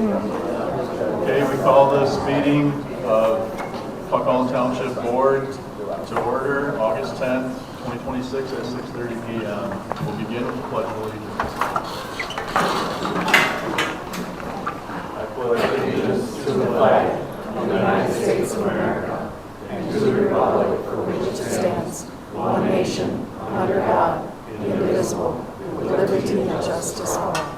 Okay, we call this meeting of Puckallon Township Board to order August 10th, 2026 at 6:30 p.m. We'll begin with the Pledge of Allegiance. I pledge allegiance to the flag of the United States of America and to the republic for which it stands, one nation, under God, indivisible, with liberty and justice for all.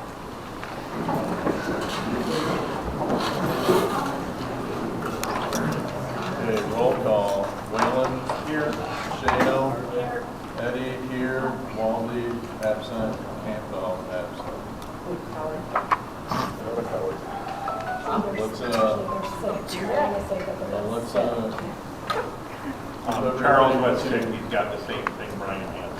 Okay, roll call. Whalen here. Shano here. Eddie here. Waldy absent. Campbell absent. Charles was sick. He's got the same thing Brian had.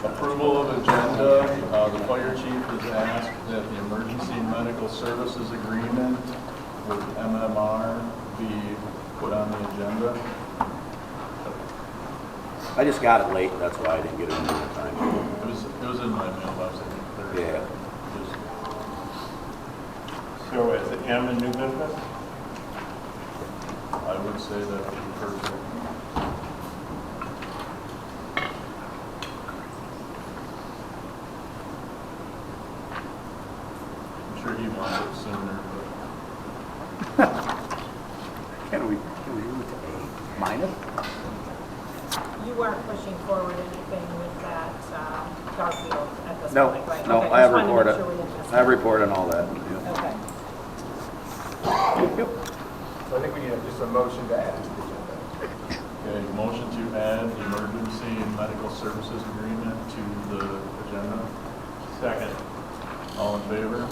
Approval of agenda. The fire chief has asked that the emergency medical services agreement with MMR be put on the agenda. I just got it late, that's why I didn't get it in time. It was in my mailbox, I think, Thursday. Yeah. So is it M a new business? I would say that would be perfect. I'm sure he wants it sooner, Can we move to A minus? You weren't pushing forward anything with that Garfield at this No, point, right? no, Okay, I have just wanted to report make it. sure we didn't miss I have it. report on all that. Yeah. Okay. Yep. So I think we need just a motion to add to the agenda. Okay, motion to add the emergency and medical services agreement to the agenda. Second. All in favor?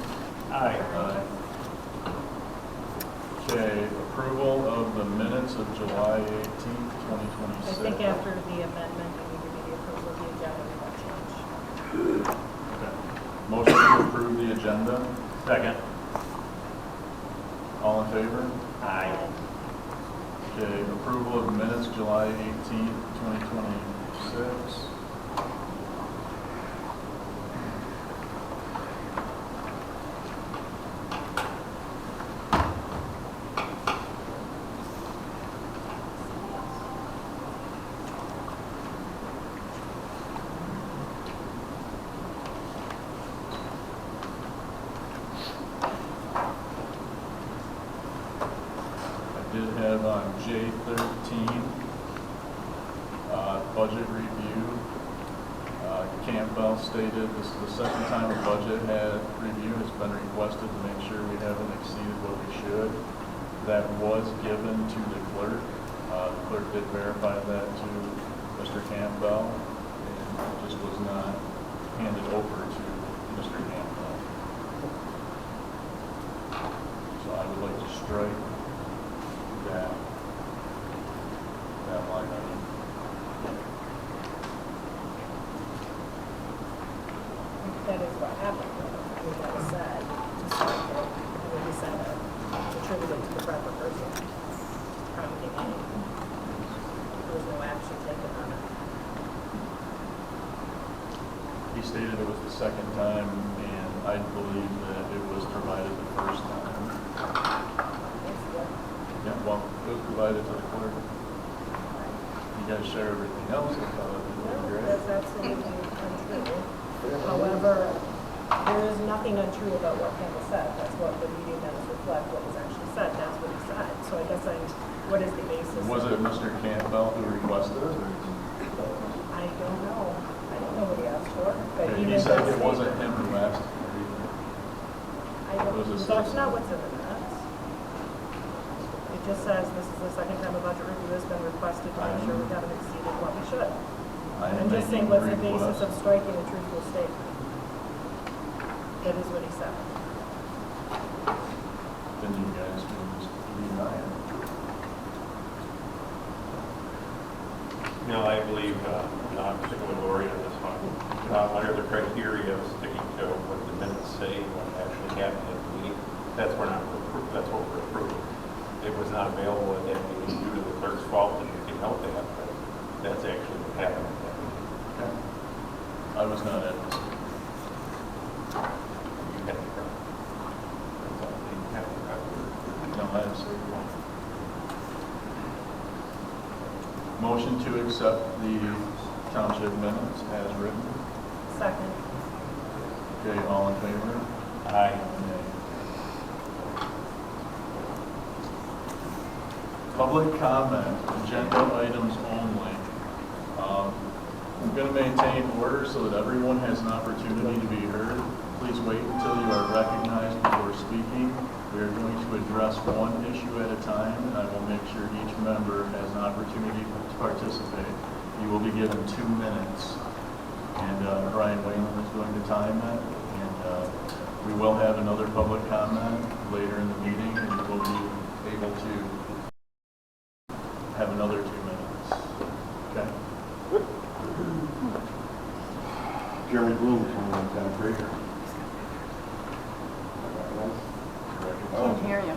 Aye. Aye. Okay, approval of the minutes of July 18th, 2026. I think after the amendment, we need to do the approval of the agenda with that change. Okay. Motion to approve the agenda. Second. All in favor? Aye. Okay, approval of minutes July 18th, 2026. I did have on J13, budget review. Campbell stated this is the second time a budget review has been requested to make sure we haven't exceeded what we should. That was given to the clerk. The clerk did verify that to Mr. Campbell, and it just was not handed over to Mr. Campbell. So I would like to strike that line item. That is what happened. We never said, we said attributed to the proper person from the beginning. There was no action taken on it. He stated it was the second time, and I believe that it was provided the first time. Yeah, well, it was provided to the clerk. You guys share everything else, I thought it was great. That's absolutely untrue. However, there is nothing untrue about what Campbell said. That's what the meeting minutes reflect, what was actually said. That's what he said. So I guess what is the basis? Was it Mr. Campbell who requested it? I don't know. I don't know what he asked for. But Okay, even he said though it wasn't him who asked. I it was a don't, that's citizen. not what's in the minutes. It just says this is the second time a budget review has been requested to make sure we haven't exceeded what we should. I I'm am just saying making what's the basis of request. striking a truthful statement. That is what he said. Then you guys can just deny it. No, I believe, I'm sticking with Lori on this one. Under the criteria of sticking to what the minutes say, what actually happened at the meeting, that's what we're approving. It was not available at that meeting due to the clerk's fault, and you can help that, but that's actually what happened at that meeting. I was not at this. Motion to accept the township minutes as written. Second. Okay, all in favor? Aye. Nay. Public comment, agenda items only. I'm going to maintain order so that everyone has an opportunity to be heard. Please wait until you are recognized before speaking. We are going to address one issue at a time, and I will make sure each member has an opportunity to participate. You will be given 2 minutes, and Brian Whalen is going to time it. And we will have another public comment later in the meeting, and you will be able to have another 2 minutes. Okay? Jeremy Bloom, 2110 Fraser. Can't hear you.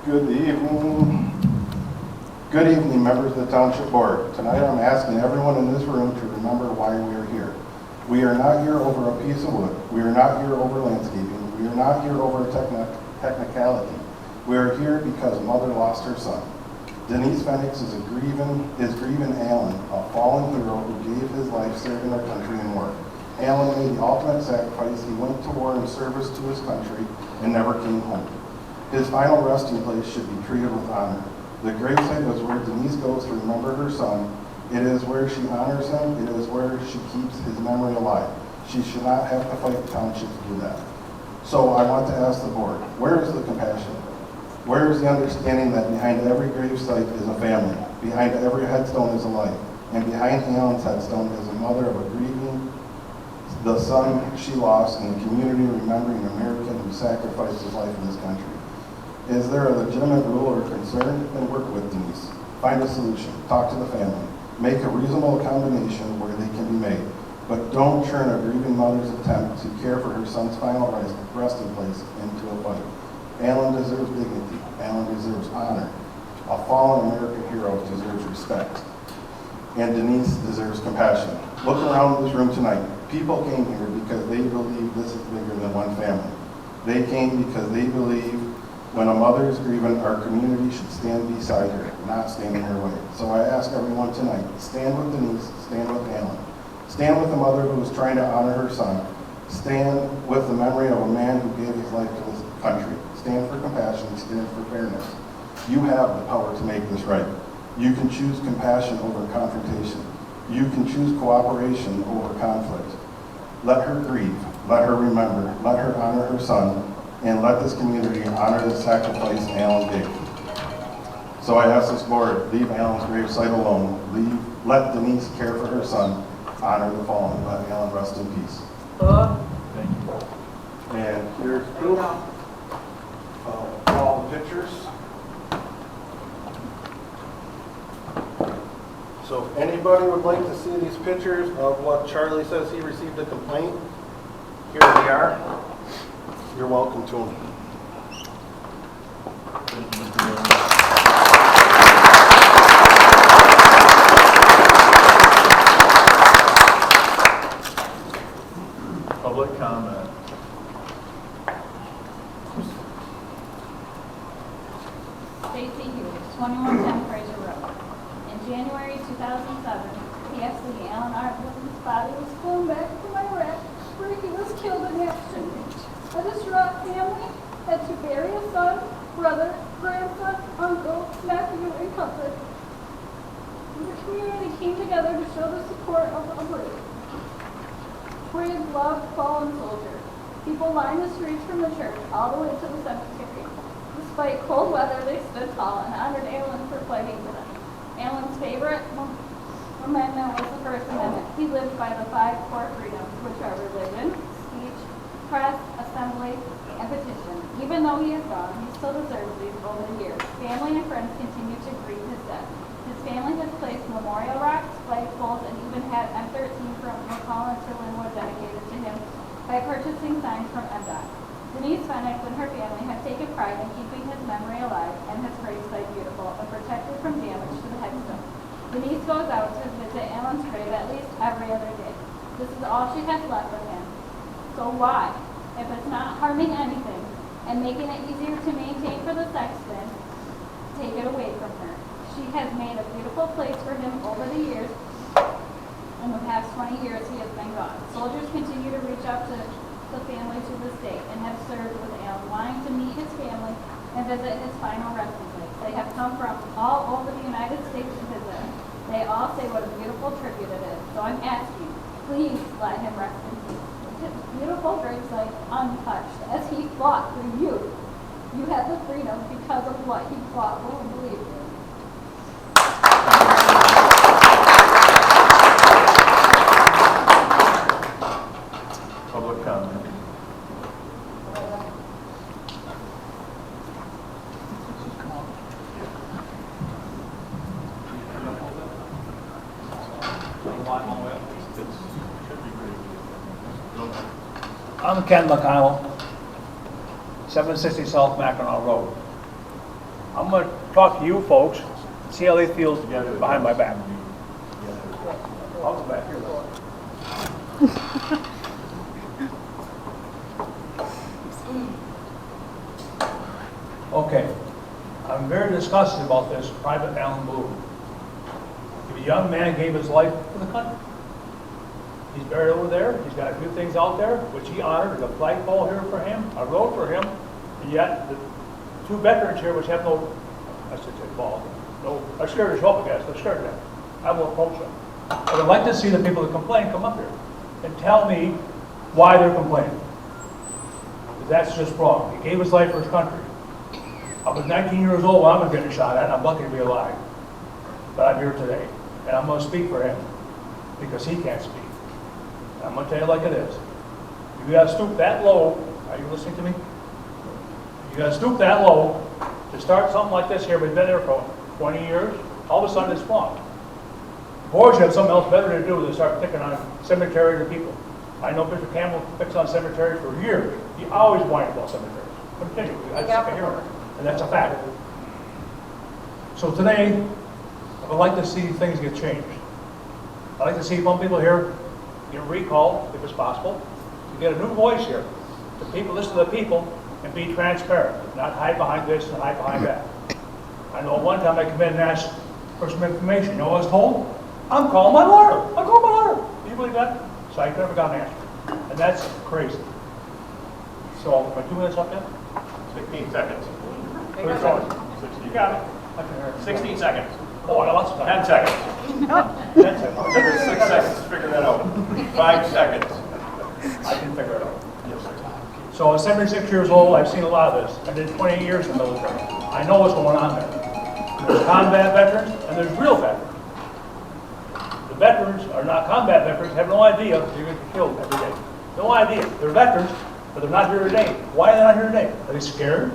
Good evening. Good evening, members of the Township Board. Tonight I'm asking everyone in this room to remember why we are here. We are not here over a piece of wood. We are not here over landscaping. We are not here over a technicality. We are here because mother lost her son. Denise Phoenix is grieving Alan, a fallen hero who gave his life serving our country and work. Alan made the ultimate sacrifice. He went to war in service to his country and never came home. His final resting place should be treated with honor. The gravesite was where Denise goes to remember her son. It is where she honors him. It is where she keeps his memory alive. She should not have to fight the township to do that. So I want to ask the board, where is the compassion? Where is the understanding that behind every gravesite is a family, behind every headstone is a life, and behind Alan's headstone is a mother of a grieving the son she lost in the community remembering an American who sacrificed his life in this country. Is there a legitimate rule or concern? Then work with Denise. Find a solution. Talk to the family. Make a reasonable combination where they can be made. But don't turn a grieving mother's attempt to care for her son's final resting place into a fight. Alan deserves dignity. Alan deserves honor. A fallen American hero deserves respect. And Denise deserves compassion. Look around this room tonight. People came here because they believe this is bigger than one family. They came because they believe when a mother is grieving, our community should stand beside her, not stand in her way. So I ask everyone tonight, stand with Denise, stand with Alan. Stand with the mother who is trying to honor her son. Stand with the memory of a man who gave his life to this country. Stand for compassion, stand for fairness. You have the power to make this right. You can choose compassion over confrontation. You can choose cooperation over conflict. Let her grieve, let her remember, let her honor her son, and let this community honor the sacrifice Alan gave. So I ask this board, leave Alan's gravesite alone. Let Denise care for her son, honor the fallen, let Alan rest in peace. Thank you. And here's proof of all the pictures. So if anybody would like to see these pictures of what Charlie says he received a complaint, here they are. You're welcome to them. Thank you, Mr. Williams. Public comment. Stacy Hughes, 2110 Fraser Road. In January 2007, PFC Alan Artwood's body was flown back from Iraq, where he was killed in action. A distraught family had to bury a son, brother, grandson, uncle, nephew, and cousin. The community came together to show the support of a brave loved fallen soldier. People lined the streets from the church all the way to the cemetery. Despite cold weather, they stood tall and honored Alan for fighting for them. Alan's favorite amendment was the First Amendment. He lived by the 5 core freedoms, which are religion, speech, press, assembly, and petition. Even though he is gone, he still deserves these golden years. Family and friends continue to grieve his death. His family has placed memorial rocks, flagpoles, and even had M13 from McCollin to Linwood dedicated to him by purchasing signs from MDOT. Denise Phoenix and her family have taken pride in keeping his memory alive and his gravesite beautiful and protected from damage to the headstone. Denise goes out to visit Alan's grave at least every other day. This is all she has left of him. So why, if it's not harming anything and making it easier to maintain for the sexton, take it away from her? She has made a beautiful place for him over the years. In the past 20 years, he has been gone. Soldiers continue to reach out to the family to this day and have served with Alan, wanting to meet his family and visit his final resting place. They have come from all over the United States to visit. They all say what a beautiful tribute it is. So I'm asking, please let him rest in peace. His beautiful gravesite untouched as he fought for you. You have the freedom because of what he fought for and believed in. Public comment. I'm Ken McConnell, 760 South Mackinac Road. I'm going to talk to you folks, see how they feel behind my back. I'll go back here though. Okay, I'm very disgusted about this Private Alan Blue. The young man gave his life for the country. He's buried over there. He's got a few things out there, which he honored. There's a flagpole here for him, a road for him, and yet the two veterans here, which have no, I should say, ball, no, are scared to show up, I guess. They're scared of that. I will approach them. I would like to see the people that complain come up here and tell me why they're complaining. Because that's just wrong. He gave his life for his country. I was 19 years old when I was getting shot at, and I'm lucky to be alive. But I'm here today, and I'm going to speak for him because he can't speak. I'm going to tell you like it is. You got to stoop that low. Are you listening to me? You got to stoop that low to start something like this here. We've been there for 20 years. All of a sudden it's wrong. Boys, you have something else better to do than start picking on cemeteries or people. I know Mr. Campbell picks on cemeteries for years. He always whined about cemeteries. Continually. I just hear him. And that's a fact. So today, I would like to see things get changed. I'd like to see some people here get recalled, if it's possible, to get a new voice here. The people listen to the people and be transparent, not hide behind this and hide behind that. I know one time I came in and asked for some information. You know what I was told? I'm calling my lawyer. I'm calling my lawyer. Do you believe that? So I never got an answer. And that's crazy. So, my 2 minutes up yet? 16 seconds. Where's going? You got it. I can hear it. 16 seconds. Oh, I got lots of 10 time. seconds. 10 seconds. It took us 6 seconds to figure that out. 5 seconds. I can figure it out. So I'm 76 years old. I've seen a lot of this. I did 28 years in the military. I know what's going on there. There's combat veterans and there's real veterans. The veterans are not combat veterans, have no idea they're going to get killed every day. No idea. They're veterans, but they're not here today. Why are they not here today? Are they scared?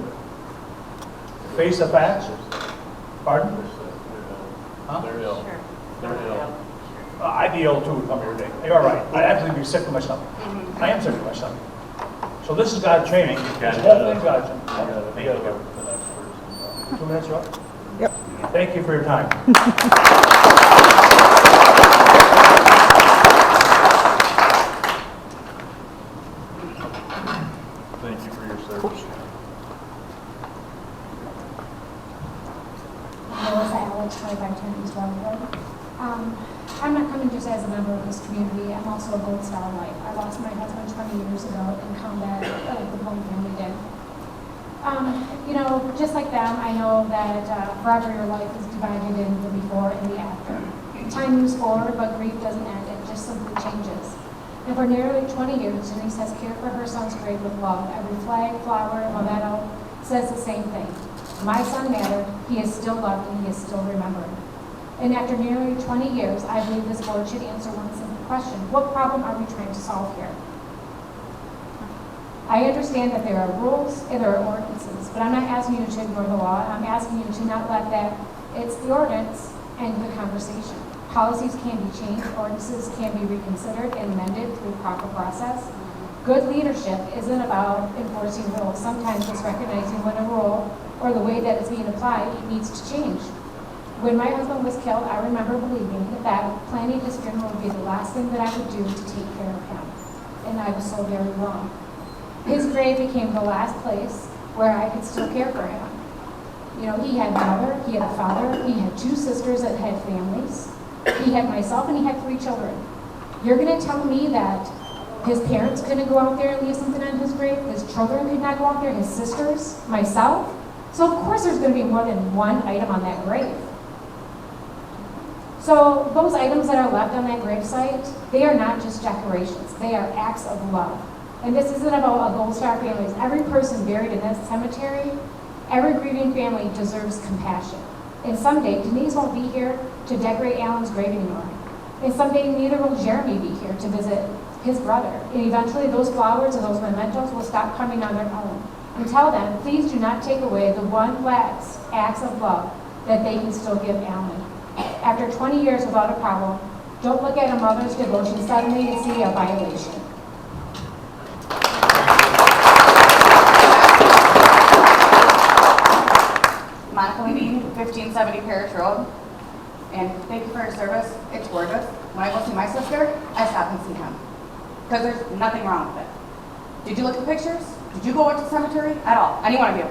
Face the facts? Pardon? Huh? They're ill. They're ill. I'd be ill too to come here today. You're all right. I'd actually be sick to my stomach. I am sick to my stomach. So this has got to change. This whole thing's got to change. You gotta go to the next person. 2 minutes, right? Yep. Thank you for your time. Thank you for your service. Melissa Alex, 2510 East Round Road. I'm not coming just as a member of this community. I'm also a Gold Star wife. I lost my husband 20 years ago in combat, the whole family did. You know, just like them, I know that forever your life is divided in the before and the after. Time moves forward, but grief doesn't end. It just simply changes. And for nearly 20 years, Denise has cared for her son's grave with love. Every flag, flower, memento says the same thing. My son mattered. He is still loved and he is still remembered. And after nearly 20 years, I believe this board should answer one simple question. What problem are we trying to solve here? I understand that there are rules and there are ordinances, but I'm not asking you to ignore the law. I'm asking you to not let that, it's the ordinance and the conversation. Policies can be changed, ordinances can be reconsidered and amended through proper process. Good leadership isn't about enforcing rules. Sometimes it's recognizing when a rule or the way that it's being applied needs to change. When my husband was killed, I remember believing that planning his funeral would be the last thing that I would do to take care of him. And I was so very wrong. His grave became the last place where I could still care for him. You know, he had a mother, he had a father, he had 2 sisters that had families. He had myself and he had 3 children. You're gonna tell me that his parents couldn't go out there and leave something on his grave? His children could not go out there, his sisters, myself? So of course there's gonna be more than one item on that grave. So those items that are left on that gravesite, they are not just decorations, they are acts of love. And this isn't about a Gold Star family. Every person buried in this cemetery, every grieving family deserves compassion. And someday, Denise won't be here to decorate Alan's grave anymore. And someday, neither will Jeremy be here to visit his brother. And eventually, those flowers and those mementos will stop coming on their own. And tell them, please do not take away the one last acts of love that they can still give Alan. After 20 years without a problem, don't look at a mother's devotion suddenly and see a violation. Monica Levine, 1570 Parish Road. And thank you for your service. It's gorgeous. When I go see my sister, I stop and see him. Because there's nothing wrong with it. Did you look at the pictures? Did you go to the cemetery at all? Any one of you?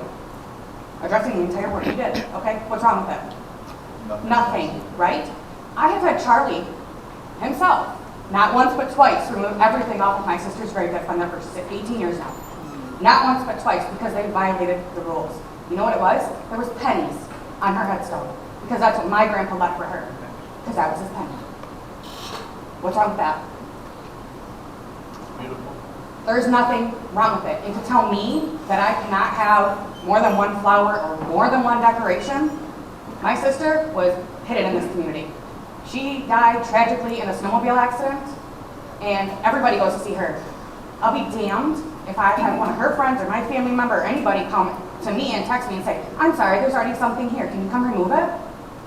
Addressing the entire board. You did. Okay? What's wrong with it? Nothing, right? I have had Charlie himself, not once but twice, remove everything off of my sister's grave that's been there for 18 years now. Not once but twice because they violated the rules. You know what it was? There was pennies on her headstone because that's what my grandpa left for her because that was his penny. What's wrong with that? Beautiful. There's nothing wrong with it. And to tell me that I cannot have more than one flower or more than one decoration, my sister was hidden in this community. She died tragically in a snowmobile accident, and everybody goes to see her. I'll be damned if I have one of her friends or my family member or anybody come to me and text me and say, I'm sorry, there's already something here. Can you come remove it?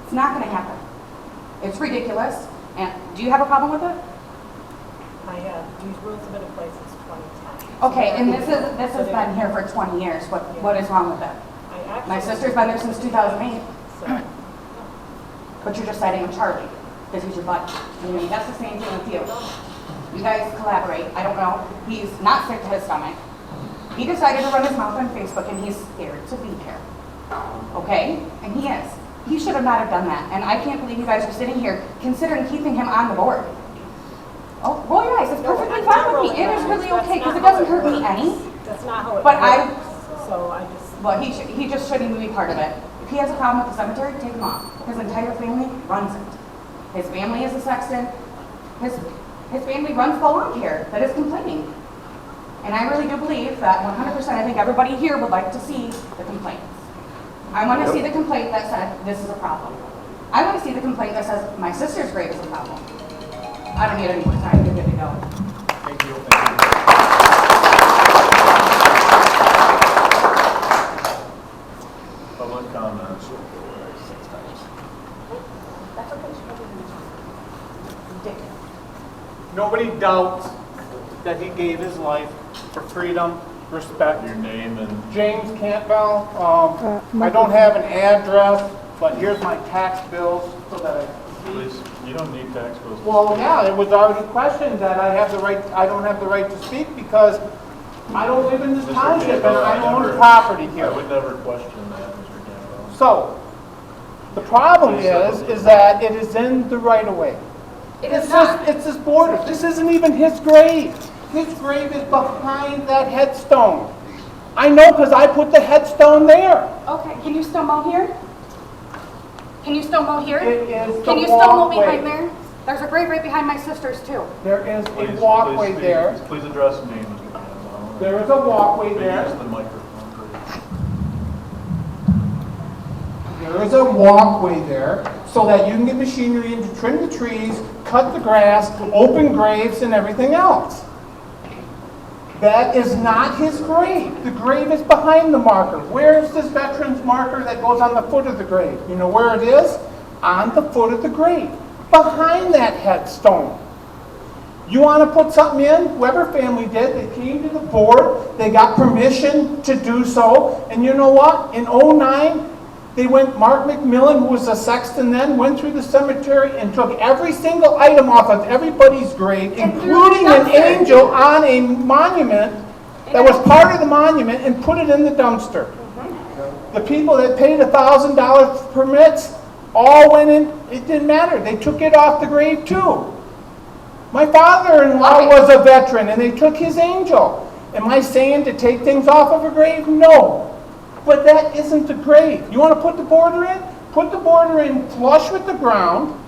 It's not going to happen. It's ridiculous. And do you have a problem with it? I have, these rules have been in place since 2010. Okay, and this has been here for 20 years. What is wrong with it? My sister's been there since 2008. So, But you're just siding with Charlie because he's your buddy. I mean, that's the same thing with you. You guys collaborate. I don't know. He's not sick to his stomach. He decided to run his mouth on Facebook and he's scared to be here. Okay? And he is. He should have not have done that. And I can't believe you guys are sitting here considering keeping him on the board. Oh, roll your eyes. It's perfectly fine with me. It is really okay because it doesn't hurt me any. that's not how it But works. So I just, Well, he just shouldn't even be part of it. If he has a problem with the cemetery, take him off. His entire family runs it. His family is a sexton. His family runs the lawn care that is complaining. And I really do believe that 100%, I think everybody here would like to see the complaints. I want to see the complaint that said this is a problem. I want to see the complaint that says my sister's grave is a problem. I don't need any more time. You're good to go. Thank you. Public comments. That's okay. Ridiculous. Nobody doubts that he gave his life for freedom, respect. Your name and James Campbell, I don't have an address, but here's my tax bills so that I can please, see. you don't need tax bills. Well, yeah, it was already questioned that I don't have the right to speak because I don't live in this Mr. township and Campbell, I own never- property I here. would never question that, Mr. Campbell. So, the problem is that it is in the right of way. It's this border. This isn't even his grave. His grave is behind that headstone. I know because I put the headstone there. Okay, can you still mow here? Can you still mow here? It is the Can you still mow walkway. behind there? There's a grave right behind my sister's too. There is Please, a walkway please, there. Please address me, Mr. Campbell. There is a walkway Use there. the microphone, please. There is a walkway there so that you can get machinery in to trim the trees, cut the grass, open graves, and everything else. That is not his grave. The grave is behind the marker. Where is this veteran's marker that goes on the foot of the grave? You know where it is? On the foot of the grave, behind that headstone. You want to put something in? Whoever family did, they came to the board, they got permission to do so, and you know what? In '09, Mark McMillan, who was a sexton then, went through the cemetery and took every single item off of everybody's grave, And threw it in including the an dumpster. angel on a monument that was part of the monument, and put it in the dumpster. The people that paid $1,000 permits all went in, it didn't matter. They took it off the grave too. My father-in-law was a veteran and they took his angel. Am I saying to take things off of a grave? No. But that isn't the grave. You want to put the border in? Put the border in flush with the ground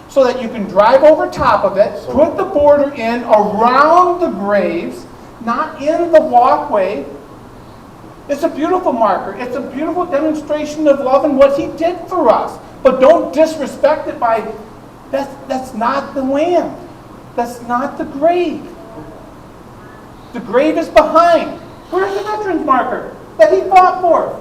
so that you can drive over top of it. Put the border in around the graves, not in the walkway. It's a beautiful marker. It's a beautiful demonstration of love and what he did for us. But don't disrespect it by, that's not the land. That's not the grave. The grave is behind. Where's the veterans marker that he fought for?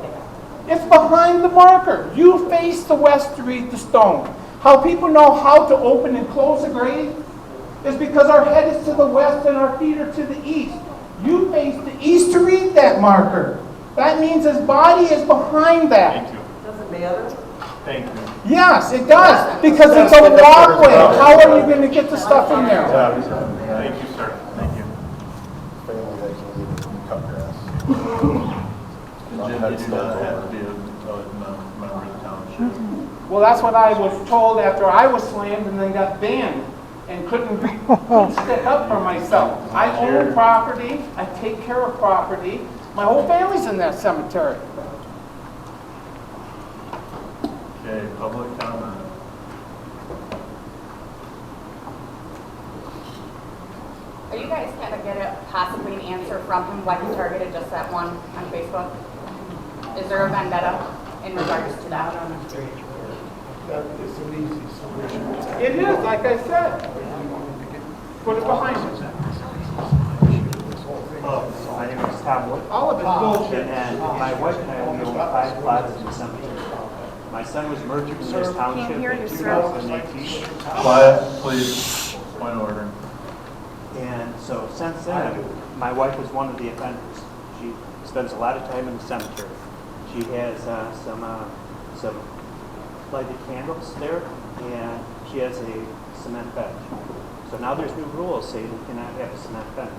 It's behind the marker. You face the west to read the stone. How people know how to open and close a grave is because our head is to the west and our feet are to the east. You face the east to read that marker. That means his body is behind that. Thank you. Doesn't matter. Thank you. Yes, it does, because it's a walkway. How are you going to get the stuff in there? Thank you, sir. Thank you. Family that can even cut grass. And Jim, you do not have to be a member of the township. Well, that's what I was told after I was slammed and then got banned and couldn't stick up for myself. I own property, I take care of property. My whole family's in that cemetery. Okay, public comment. Are you guys kind of get possibly an answer from him why he targeted just that one on Facebook? Is there a vendetta in regards to that? It's an easy solution. It is, like I said. Put it behind us. My name is Tom Wood. All of it's bullshit. And my wife and I own 5 plots in the cemetery. My son was murdered in this township in 2018. Quiet, please. Point of order. And so since then, my wife is one of the offenders. She spends a lot of time in the cemetery. She has some lighted candles there, and she has a cement bench. So now there's new rules saying we cannot have a cement bench.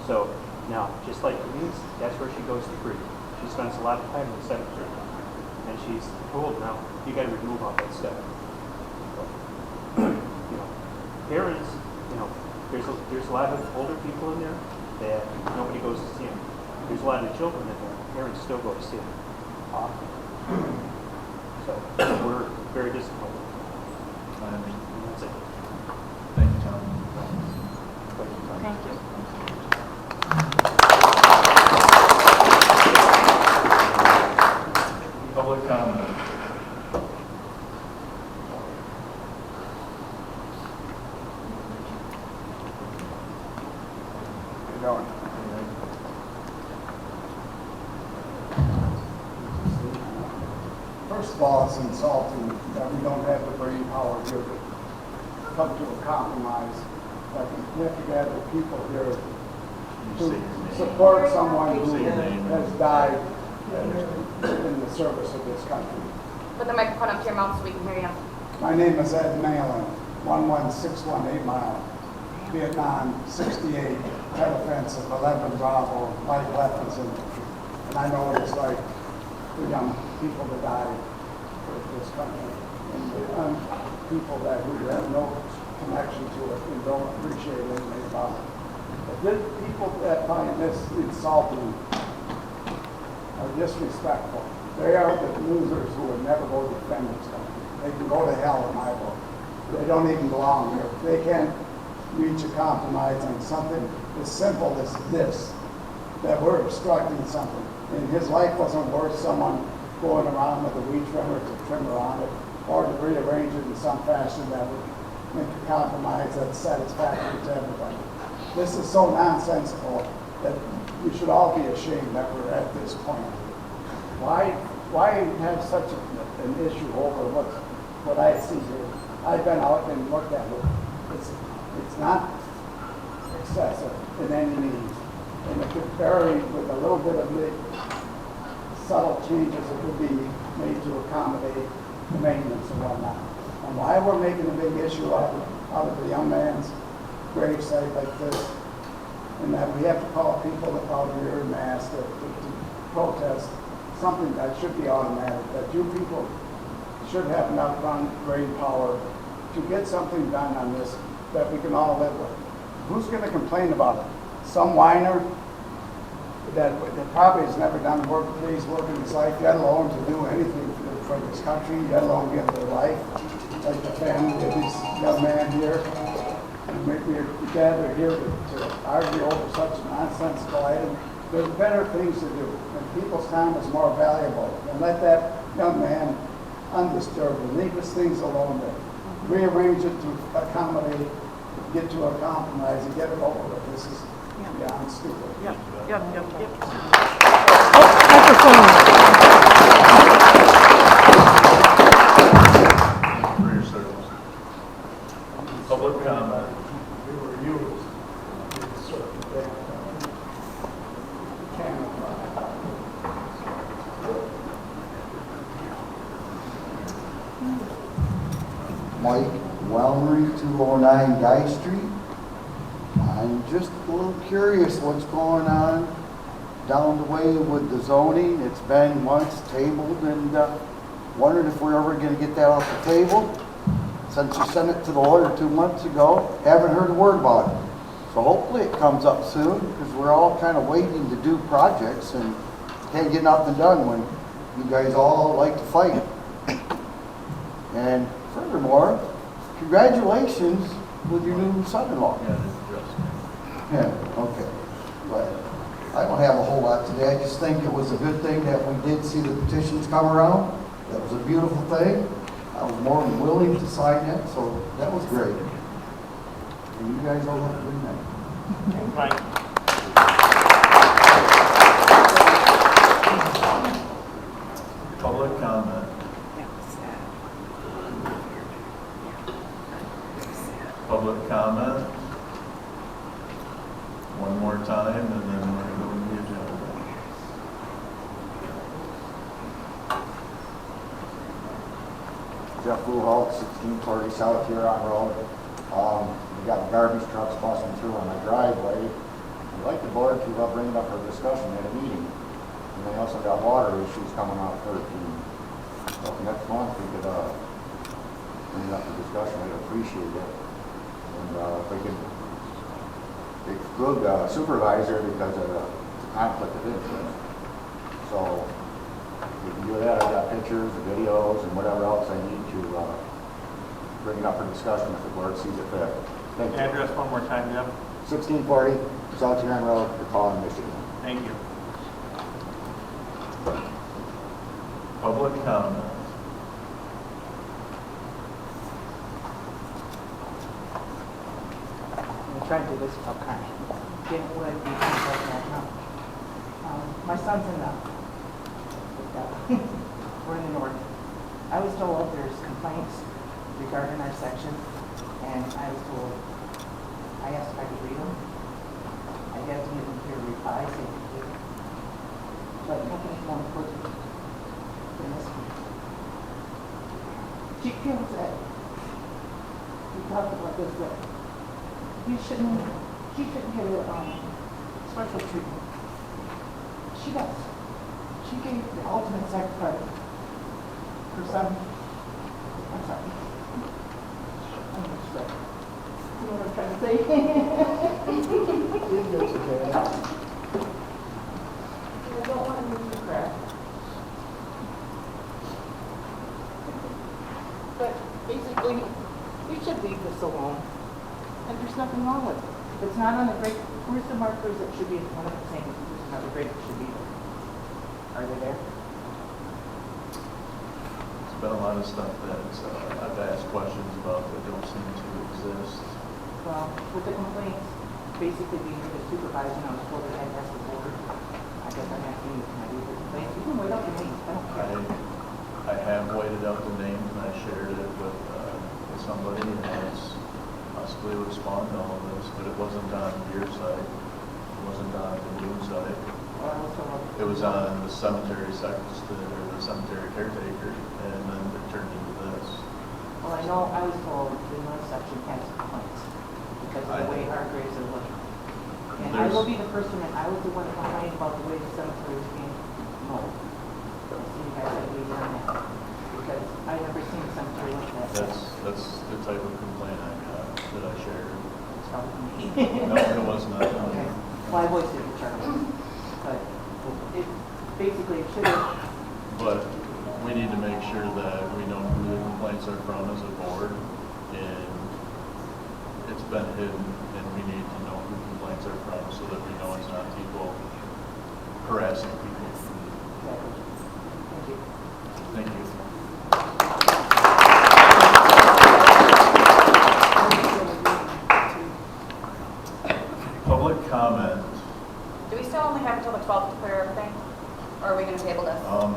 So now, just like Denise, that's where she goes to grieve. She spends a lot of time in the cemetery. And she's told now, you gotta remove all that stuff. Parents, there's a lot of older people in there that nobody goes to see them. There's a lot of children in there, parents still go to see them often. So we're very disappointed. I understand. And that's it. Thank you, Tom. Thank you. Public comment. Going. First of all, it's insulting that we don't have the brain power here to come to a compromise. That we have to gather people here to support someone who has died in the service of this country. Put the microphone up to your mouth so we can hear you. My name is Ed Malin, 11618 Mile, Vietnam, 68, title fence of 11 Bravo, light weapons infantry. And I know what it's like for young people to die for this country. And the people that who have no connection to it and don't appreciate anything about it. But the people that find this insulting are disrespectful. They are the losers who would never go defend this country. They can go to hell in my book. They don't even belong here. They can't reach a compromise on something as simple as this, that we're obstructing something. And his life wasn't worth someone going around with a weed trimmer to trim around it, or to rearrange it in some fashion that would make a compromise that's satisfactory to everybody. This is so nonsensical that we should all be ashamed that we're at this point. Why have such an issue over what I see here? I've been out and looked at it. It's not excessive in any means. And it could vary with a little bit of the subtle changes that could be made to accommodate the maintenance and whatnot. And why we're making a big issue out of the young man's gravesite like this, and that we have to call people out here en masse to protest something that should be automatic, that you people should have enough brain power to get something done on this that we can all live with. Who's going to complain about it? Some whiner that probably has never done work, day's work in his life, let alone to do anything for this country, let alone give their life, like the family of this young man here. And we're gathered here to argue over such a nonsensical item. There's better things to do, and people's time is more valuable. And let that young man undisturbed and leave his things alone there. Rearrange it to accommodate, get to a compromise, and get it over with. This is beyond stupid. For your service. Public comment. We were used in certain things. Mike Wellery, 209 Guy Street. I'm just a little curious what's going on down the way with the zoning. It's been once tabled, and wondered if we're ever going to get that off the table. Since you sent it to the lawyer 2 months ago, haven't heard a word about it. So hopefully it comes up soon, because we're all kind of waiting to do projects and can't get nothing done when you guys all like to fight. And furthermore, congratulations with your new son-in-law. Yeah, okay. But I don't have a whole lot today. I just think it was a good thing that we did see the petitions come around. That was a beautiful thing. I was more than willing to sign that, so that was great. And you guys all have a good night. Mike. Public comment. Public comment. One more time, and then we're going to go to the agenda. Jeff Luhalt, 1640 South Huron Road. We got garbage trucks busting through on my driveway. I'd like the board to bring it up for discussion at a meeting. And they also got water issues coming off 13. So next month we could bring it up for discussion. I'd appreciate it. And if we could exclude the supervisor because of the conflict of interest. So we can do that. I've got pictures, videos, and whatever else I need to bring it up for discussion if the board sees it fit. Thank you. Address one more time, Jeff. 1640 South Huron Road, DePaul, Michigan. Thank you. Public comment. I'm trying to do this up kind. Get what you think right now. My son's in the, we're in the north. I was told there's complaints regarding our section, and I was told, I asked if I could read them. I had to give them here replies, but nothing's more important than this one. She feels that, we talked about this, that she shouldn't get a special treatment. She does. She gave the ultimate sacrifice for some. I'm sorry. I'm not sure. You know what I'm trying to say? I don't want to move the crap. But basically, we should leave this alone. And there's nothing wrong with it. If it's not on the grade, where's the markers that should be in front of it saying there's another grade that should be there? Are they there? There's been a lot of stuff that I've asked questions about that don't seem to exist. Well, with the complaints, basically being the supervisor, and I was told that I asked the board. I guess I'm asking you, can I read the complaints? You can wait up the names, I don't care. I have waited out the names and I shared it with somebody and has possibly respond to all of this, but it wasn't on your side. It wasn't on the Boone side. It was on the cemetery secretary, or the cemetery caretaker, and then it turned into this. Well, I know I was told the north section has complaints because of the way our graves are looking. And I will be the first one, I was the one that complained about the way the cemetery was being mowed. you guys have to be done that, because I never seen something like that. That's the type of complaint I got, that I shared. It's probably me. No, it was not. Okay. Well, I voiced it to Charlie, but it, basically, it should have, But we need to make sure that we know who the complaints are from as a board, and it's been hidden, and we need to know who complaints are from so that we know it's not people harassing people. thank you. Thank you. Public comment. Do we still only have until the 12th to clear everything? Or are we going to table this? I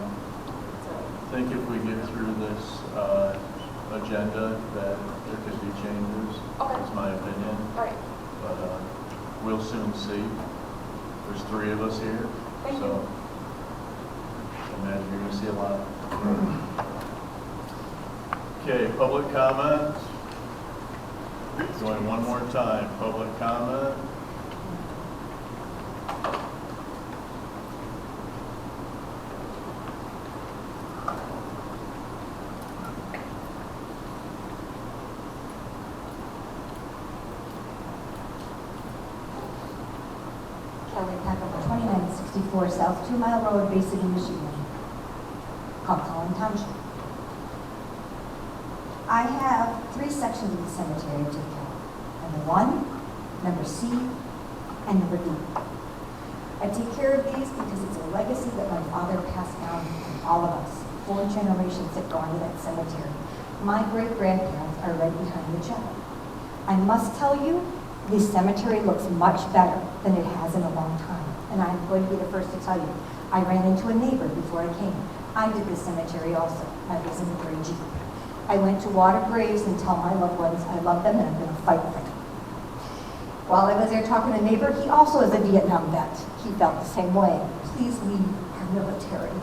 think if we get through this agenda, that there could be changes. Okay. That's my opinion. All right. But we'll soon see. There's 3 of us here. Thank so you. I imagine you're going to see a lot. Okay, public comment. Going one more time. Public comment. Kelly Packover, 2964 South 2 Mile Road, Bay City, Michigan, Collin Township. I have 3 sections of the cemetery to take care of. Number 1, number C, and number D. I take care of these because it's a legacy that my father passed down to all of us, 4 generations that go into that cemetery. My great-grandparents are right behind the chapel. I must tell you, this cemetery looks much better than it has in a long time. And I'm going to be the first to tell you, I ran into a neighbor before I came. I did this cemetery also. I was in the gray Jeep. I went to water graves and tell my loved ones I love them and I'm going to fight for them. While I was there talking to a neighbor, he also is a Vietnam vet. He felt the same way. Please leave our military.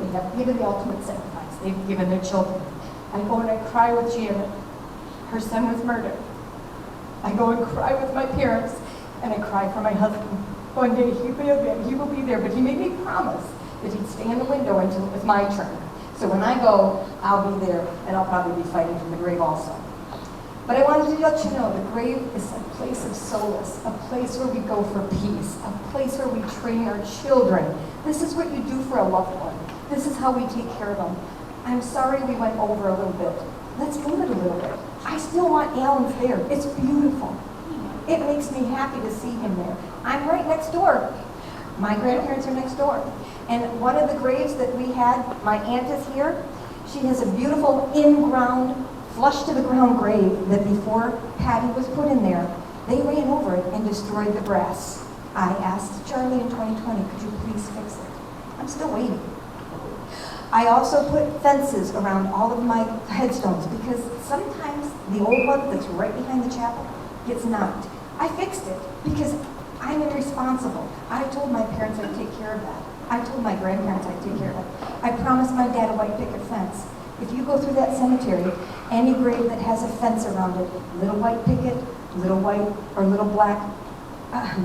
They have given the ultimate sacrifice. They've given their children. I go and I cry with Janet. Her son was murdered. I go and cry with my parents, and I cry for my husband. One day he will be there, but he made me promise that he'd stay in the window until it was my turn. So when I go, I'll be there, and I'll probably be fighting from the grave also. But I wanted to let you know the grave is a place of solace, a place where we go for peace, a place where we train our children. This is what you do for a loved one. This is how we take care of them. I'm sorry we went over a little bit. Let's move it a little bit. I still want Alan's there. It's beautiful. It makes me happy to see him there. I'm right next door. My grandparents are next door. And one of the graves that we had, my aunt is here. She has a beautiful in-ground, flush-to-the-ground grave that before Patty was put in there, they ran over it and destroyed the grass. I asked Charlie in 2020, could you please fix it? I'm still waiting. I also put fences around all of my headstones because sometimes the old one that's right behind the chapel gets knocked. I fixed it because I'm irresponsible. I told my parents I'd take care of that. I told my grandparents I'd take care of it. I promised my dad a white picket fence. If you go through that cemetery, any grave that has a fence around it, little white picket, little white or little black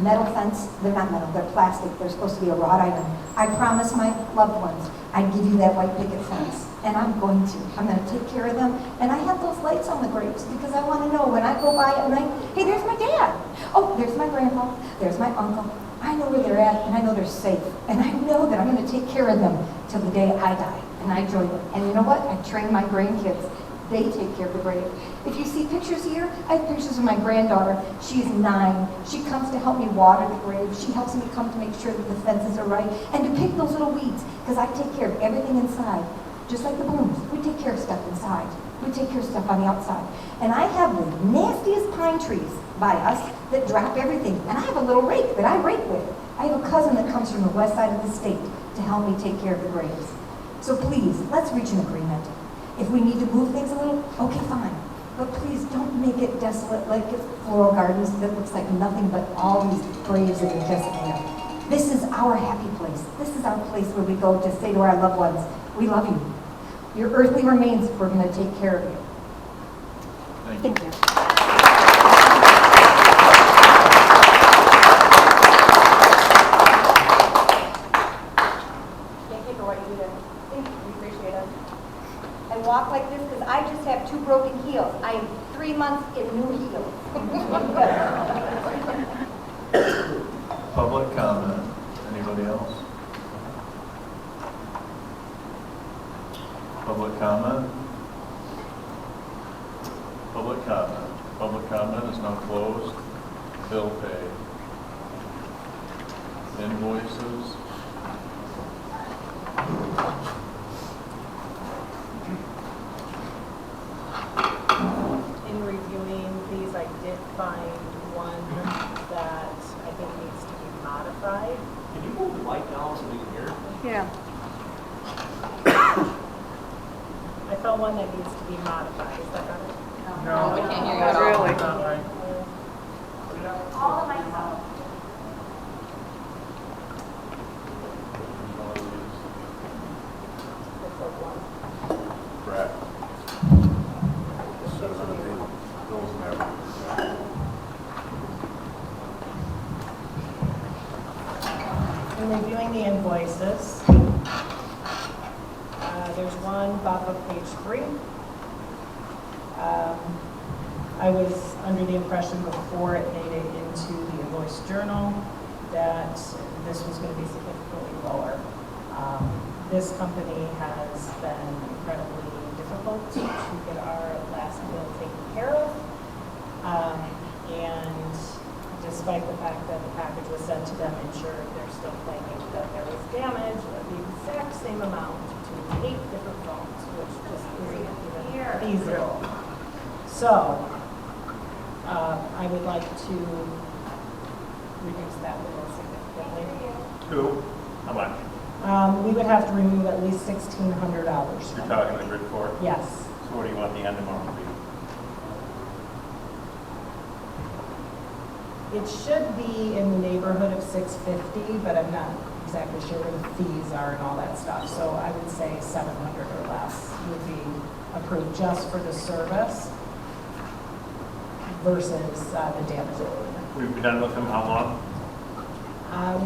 metal fence, they're not metal, they're plastic, they're supposed to be a wrought iron. I promised my loved ones I'd give you that white picket fence, and I'm going to. I'm going to take care of them, and I have those lights on the graves because I want to know when I go by at night, hey, there's my dad. Oh, there's my grandpa, there's my uncle. I know where they're at, and I know they're safe, and I know that I'm going to take care of them till the day I die, and I join them. And you know what? I train my grandkids. They take care of the grave. If you see pictures here, I have pictures of my granddaughter. She's 9. She comes to help me water the grave. She helps me come to make sure that the fences are right and to pick those little weeds because I take care of everything inside. Just like the blooms, we take care of stuff inside. We take care of stuff on the outside. And I have the nastiest pine trees by us that drop everything. And I have a little rake that I rake with. I have a cousin that comes from the west side of the state to help me take care of the graves. So please, let's reach an agreement. If we need to move things a little, okay, fine. But please don't make it desolate like it's Floral Gardens that looks like nothing but all these graves that are just there. This is our happy place. This is our place where we go to say to our loved ones, we love you. Your earthly remains, we're going to take care of you. Thank you. Thank you for what you did. 3 months in new heels. Public comment. Anybody else? Public comment? Public comment. Public comment is now closed. Bill pay. Invoices. In reviewing these, I did find one that I think needs to be modified. Can you move the mic down so we can hear? Yeah. I found one that needs to be modified. Is that better? No, we can't hear you Not at all. really. All the mics out. It's like one. Correct. In reviewing the invoices, there's one, bottom of page 3. I was under the impression before it made it into the invoice journal that this was going to be significantly lower. This company has been incredibly difficult to get our last bill taken care of. And despite the fact that the package was sent to them insured, they're still claiming that there was damage of the exact same amount to 8 different phones, which just isn't even feasible. So, I would like to reduce that bill significantly. Two, how much? We would have to remove at least $1,600. You're talking the grid cord? Yes. So what do you want the end amount to be? It should be in the neighborhood of $650, but I'm not exactly sure where the fees are and all that stuff. So I would say $700 or less would be approved just for the service versus the damage. We've been done with them how long?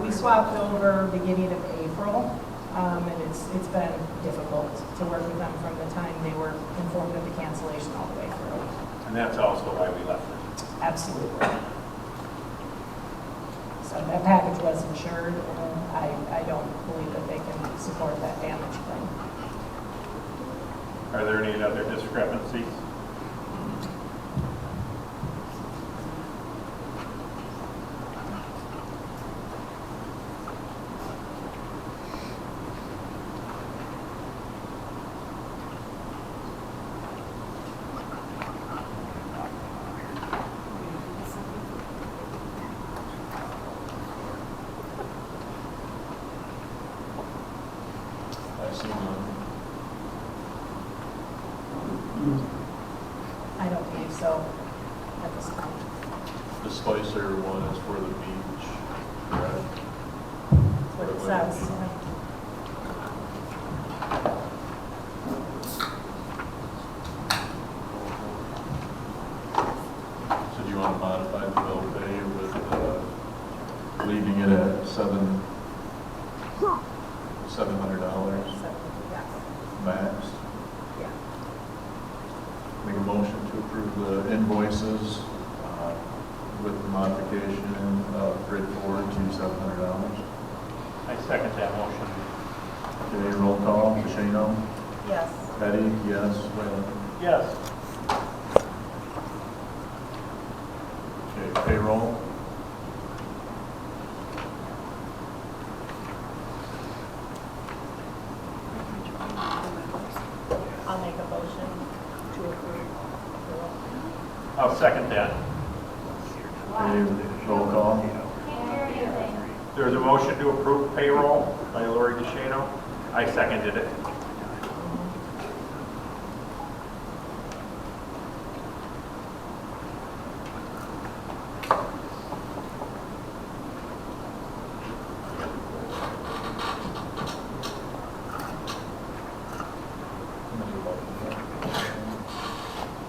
We swapped over beginning of April, and it's been difficult to work with them from the time they were informed of the cancellation all the way through. And that's also why we left it. Absolutely. So that package was insured, and I don't believe that they can support that damage claim. Are there any other discrepancies? I see none. I don't believe so at this time. The Spicer one is for the beach, correct? That's what it says. So do you want to modify the bill pay with leaving it at $700 Yes. max? Yeah. Make a motion to approve the invoices with the modification of grid forward to $700. I second that motion. Okay, roll call, Shano, Yes. Petty, yes, Whalen. Yes. Okay, payroll, I'll make a motion to approve. I'll second that. okay, roll call, There's a motion to approve payroll by Lori DeShano. I seconded it.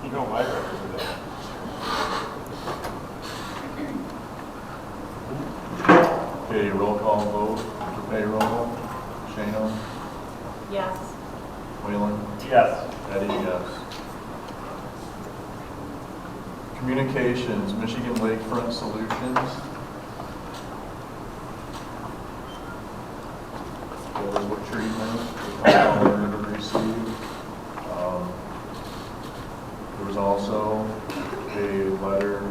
You know my record for that. okay, roll call vote for payroll, Shano, Yes. Whalen, Yes. Petty, yes. Communications, Michigan Lakefront Solutions. That was what treatment the homeowner received. There was also a letter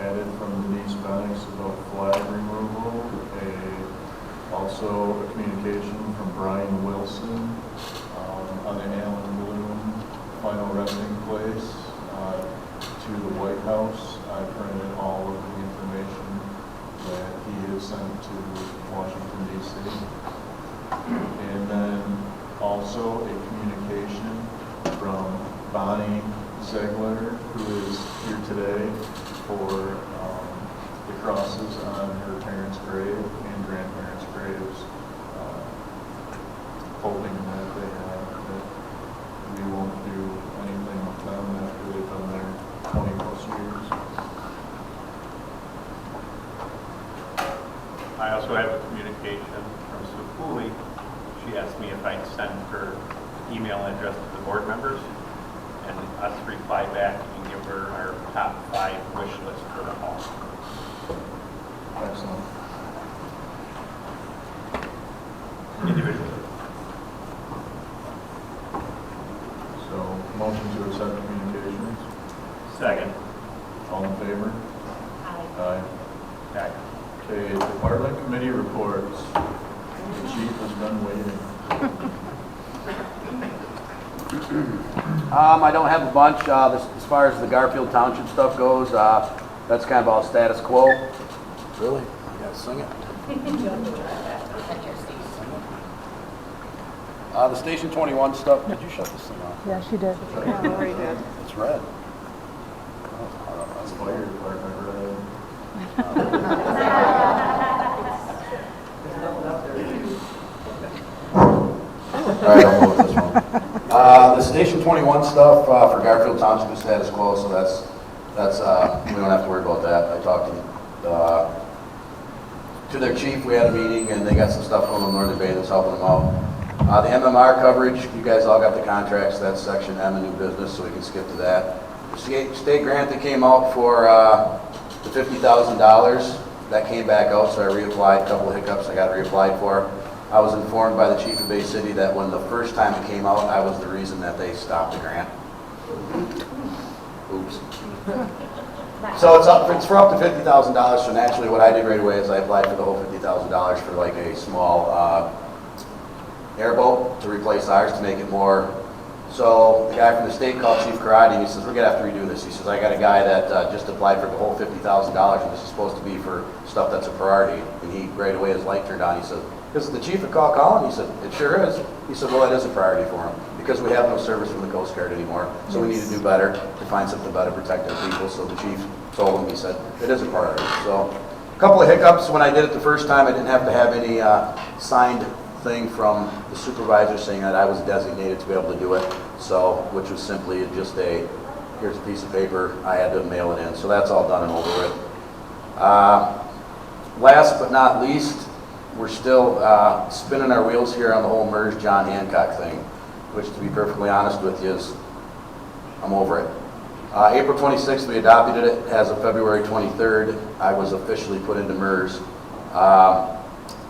added from Denise Benix about flag removal. Also a communication from Brian Wilson on the Allen Bloom final resting place to the White House. I printed all of the information that he has sent to Washington, D.C. And then also a communication from Bonnie Ziegler, who is here today for the crosses on her parents' grave and grandparents' graves, hoping that we won't do anything with them after they've been there 20 plus years. I also have a communication from Sue Cooley. She asked me if I'd send her email address to the board members and us reply back and give her our top 5 wish list for the home. Excellent. Individually. So, motion to accept communications. Second. All in favor? Aye. Okay. Okay, department committee reports. The chief has been waiting. I don't have a bunch. As far as the Garfield Township stuff goes, that's kind of all status quo. Really? I gotta sing it. The Station 21 stuff, did you shut this thing off? Yeah, she did. Yeah, Lori did. It's red. That's fire department, right? All right, I'll go with this one. The Station 21 stuff for Garfield Township is status quo, so that's we don't have to worry about that. I talked to their chief. We had a meeting, and they got some stuff going on in Northern Bay that's helping them out. The MMR coverage, you guys all got the contracts. That's section M in new business, so we can skip to that. The state grant that came out for the $50,000, that came back out, so I reapplied. A couple of hiccups I got reapplied for. I was informed by the chief of Bay City that when the first time it came out, I was the reason that they stopped the grant. Oops. So it's for up to $50,000. So naturally, what I did right away is I applied for the whole $50,000 for like a small airboat to replace ours to make it more. So the guy from the state called Chief Karate and he says, we're gonna have to redo this. He says, I got a guy that just applied for the whole $50,000 and this is supposed to be for stuff that's a priority. And he right away his light turned on. He said, is the chief that called Colin? He said, it sure is. He said, well, that is a priority for him because we have no service from the Coast Guard anymore. So we need to do better to find something better to protect our people. So the chief told him, he said, it is a priority. So a couple of hiccups. When I did it the first time, I didn't have to have any signed thing from the supervisor saying that I was designated to be able to do it. So, which was simply just here's a piece of paper. I had to mail it in. So that's all done and over with. Last but not least, we're still spinning our wheels here on the whole MERS John Hancock thing, which to be perfectly honest with you is, I'm over it. April 26th, we adopted it. As of February 23rd, I was officially put into MERS.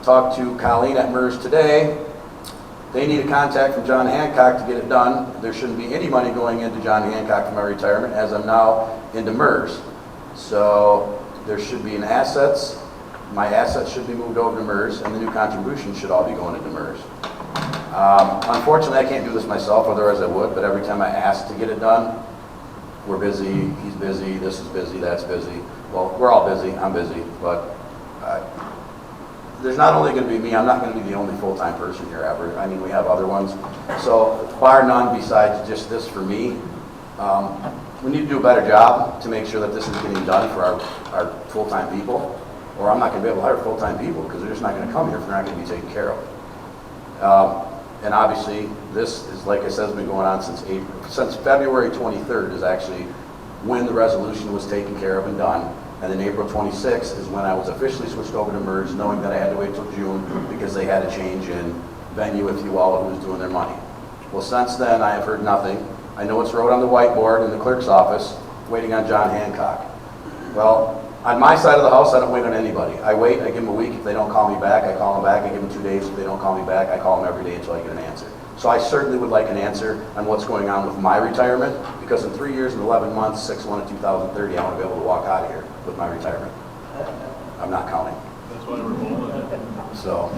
Talked to Colleen at MERS today. They need a contact from John Hancock to get it done. There shouldn't be any money going into John Hancock for my retirement as I'm now into MERS. So there should be assets. My assets should be moved over to MERS and the new contributions should all be going into MERS. Unfortunately, I can't do this myself, otherwise I would, but every time I ask to get it done, we're busy, he's busy, this is busy, that's busy. Well, we're all busy, I'm busy, but there's not only going to be me, I'm not going to be the only full-time person here ever. I mean, we have other ones. So, bar none besides just this for me. We need to do a better job to make sure that this is getting done for our full-time people, or I'm not going to be able to hire full-time people because they're just not going to come here if they're not going to be taken care of. And obviously, this is, like I said, has been going on since February 23rd is actually when the resolution was taken care of and done. And then April 26th is when I was officially switched over to MERS, knowing that I had to wait till June because they had a change in venue, if you will, who was doing their money. Well, since then, I have heard nothing. I know it's wrote on the whiteboard in the clerk's office, waiting on John Hancock. Well, on my side of the house, I don't wait on anybody. I wait, I give them a week. If they don't call me back, I call them back. I give them 2 days. If they don't call me back, I call them every day until I get an answer. So I certainly would like an answer on what's going on with my retirement, because in 3 years and 11 months, 6/1/2030, I want to be able to walk out of here with my retirement. I'm not counting. That's why we're holding it. So,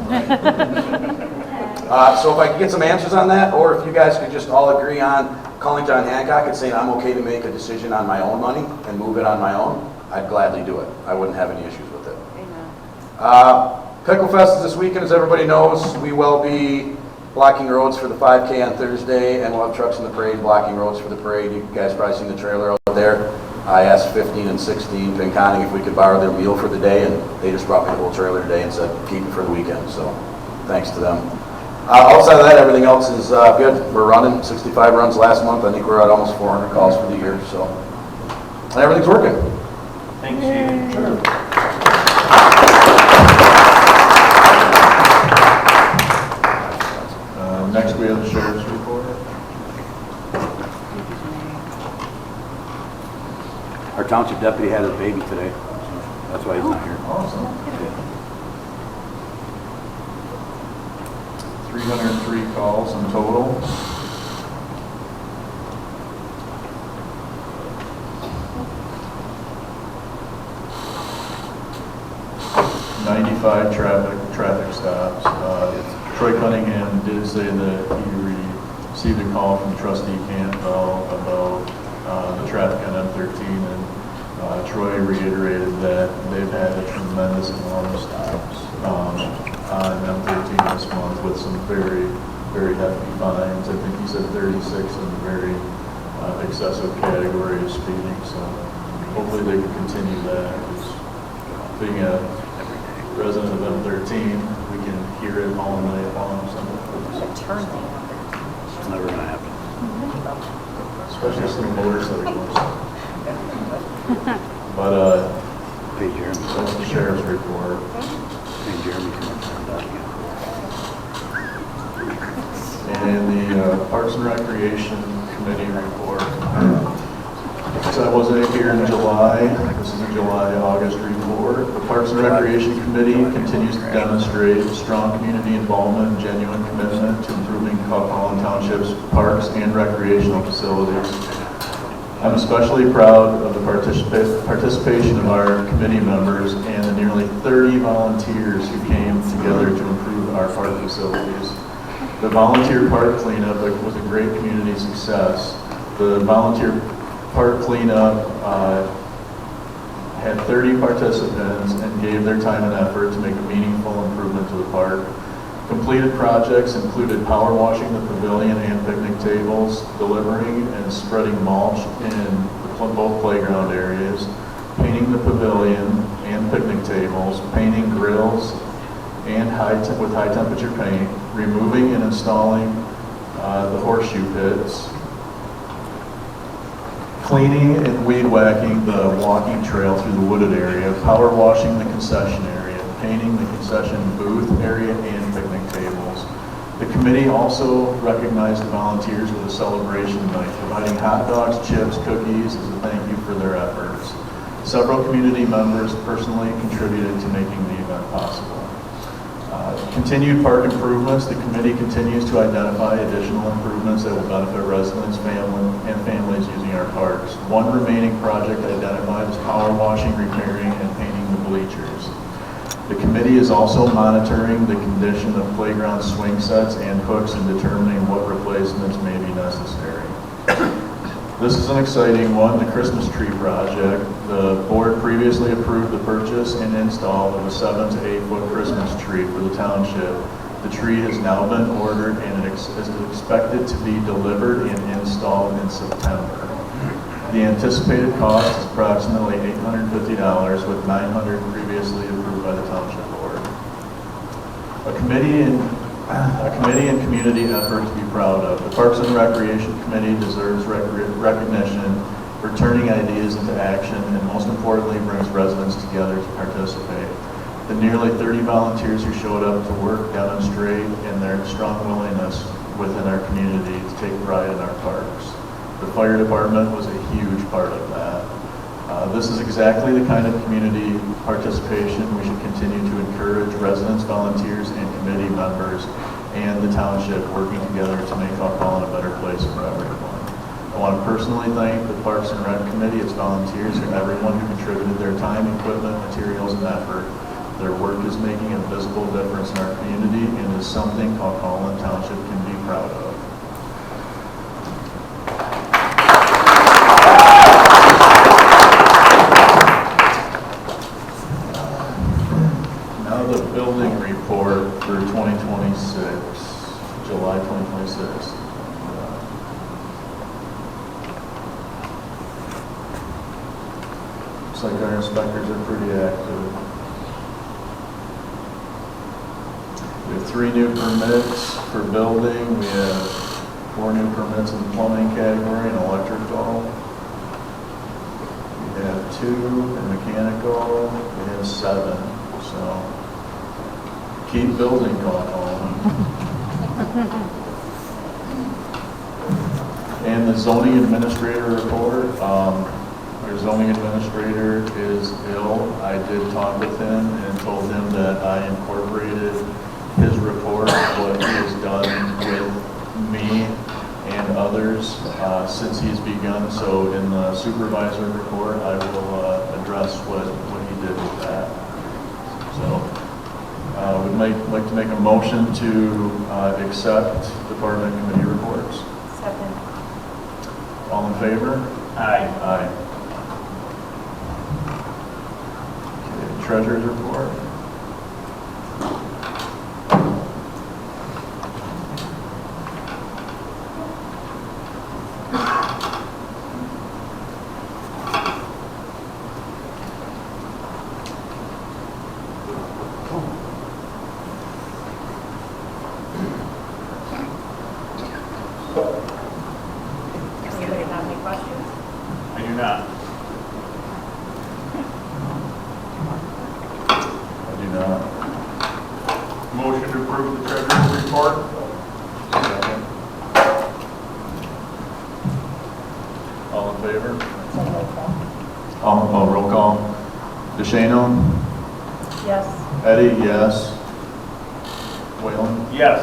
so if I could get some answers on that, or if you guys could just all agree on calling John Hancock and saying I'm okay to make a decision on my own money and move it on my own, I'd gladly do it. I wouldn't have any issues with it. Pickle Fest is this weekend, as everybody knows. We will be blocking roads for the 5K on Thursday, and we'll have trucks in the parade blocking roads for the parade. You guys probably seen the trailer out there. I asked 15 and 16 Pinconning if we could borrow their meal for the day, and they just brought me the whole trailer today and said keep it for the weekend. So thanks to them. Outside of that, everything else is good. We're running 65 runs last month. I think we're at almost 400 calls for the year. So and everything's working. Thanks, Steve. Sure. Next, we have the sheriff's report. Our township deputy had his baby today. That's why he's not here. Awesome. 303 calls in total. Traffic stops. Troy Cunningham did say that he received a call from Trustee Campbell about the traffic on M13, and Troy reiterated that they've had a tremendous amount of stops on M13 this month with some very, very hefty fines. I think he said 36 in the very excessive category of speeding, so hopefully they can continue that. Being a resident of M13, we can hear it all night long. It's never going to happen. Especially some motors that are going. But Hey, Jeremy. that's the sheriff's report. Hey, Jeremy. And the Parks and Recreation Committee report. So I wasn't here in July. This is a July-August report. The Parks and Recreation Committee continues to demonstrate strong community involvement and genuine commitment to improving Holland Township's parks and recreational facilities. I'm especially proud of the participation of our committee members and the nearly 30 volunteers who came together to improve our park facilities. The volunteer park cleanup was a great community success. The volunteer park cleanup had 30 participants and gave their time and effort to make a meaningful improvement to the park. Completed projects included power washing the pavilion and picnic tables, delivering and spreading mulch in both playground areas, painting the pavilion and picnic tables, painting grills and with high temperature paint, removing and installing the horseshoe pits, cleaning and weed whacking the walking trail through the wooded area, power washing the concession area, painting the concession booth area and picnic tables. The committee also recognized the volunteers with a celebration night, providing hot dogs, chips, cookies as a thank you for their efforts. Several community members personally contributed to making the event possible. Continued park improvements. The committee continues to identify additional improvements that will benefit residents, families using our parks. One remaining project identified is power washing, repairing, and painting the bleachers. The committee is also monitoring the condition of playground swing sets and hooks and determining what replacements may be necessary. This is an exciting one, the Christmas tree project. The board previously approved the purchase and install of a 7 to 8 foot Christmas tree for the township. The tree has now been ordered and it is expected to be delivered and installed in September. The anticipated cost is approximately $850, with $900 previously approved by the township board. A committee and community effort to be proud of. The Parks and Recreation Committee deserves recognition for turning ideas into action and most importantly brings residents together to participate. The nearly 30 volunteers who showed up to work demonstrate in their strong willingness within our community to take pride in our parks. The fire department was a huge part of that. This is exactly the kind of community participation we should continue to encourage residents, volunteers, and committee members and the township working together to make Hawk Holland a better place for everyone. I want to personally thank the Parks and Rec Committee, its volunteers, and everyone who contributed their time, equipment, materials, and effort. Their work is making a visible difference in our community and is something Hawk Holland Township can be proud of. Now the building report for 2026, July 2026. Looks like our inspectors are pretty active. We have 3 new permits for building. We have 4 new permits in the plumbing category and electrical. We have 2 in mechanical. We have 7. So keep building, Hawk Holland. And the zoning administrator report. Our zoning administrator is ill. I did talk with him and told him that I incorporated his report, what he has done with me and others since he's begun. So in the supervisor report, I will address what he did with that. So we'd like to make a motion to accept department committee reports. Second. All in favor? Aye. Aye. Okay, treasurer's report. Anybody have any questions? I do not. I do not. Motion to approve the treasurer's report? Second. All in favor? So roll call. Roll call. DeShano? Yes. Eddie, yes. Whalen? Yes.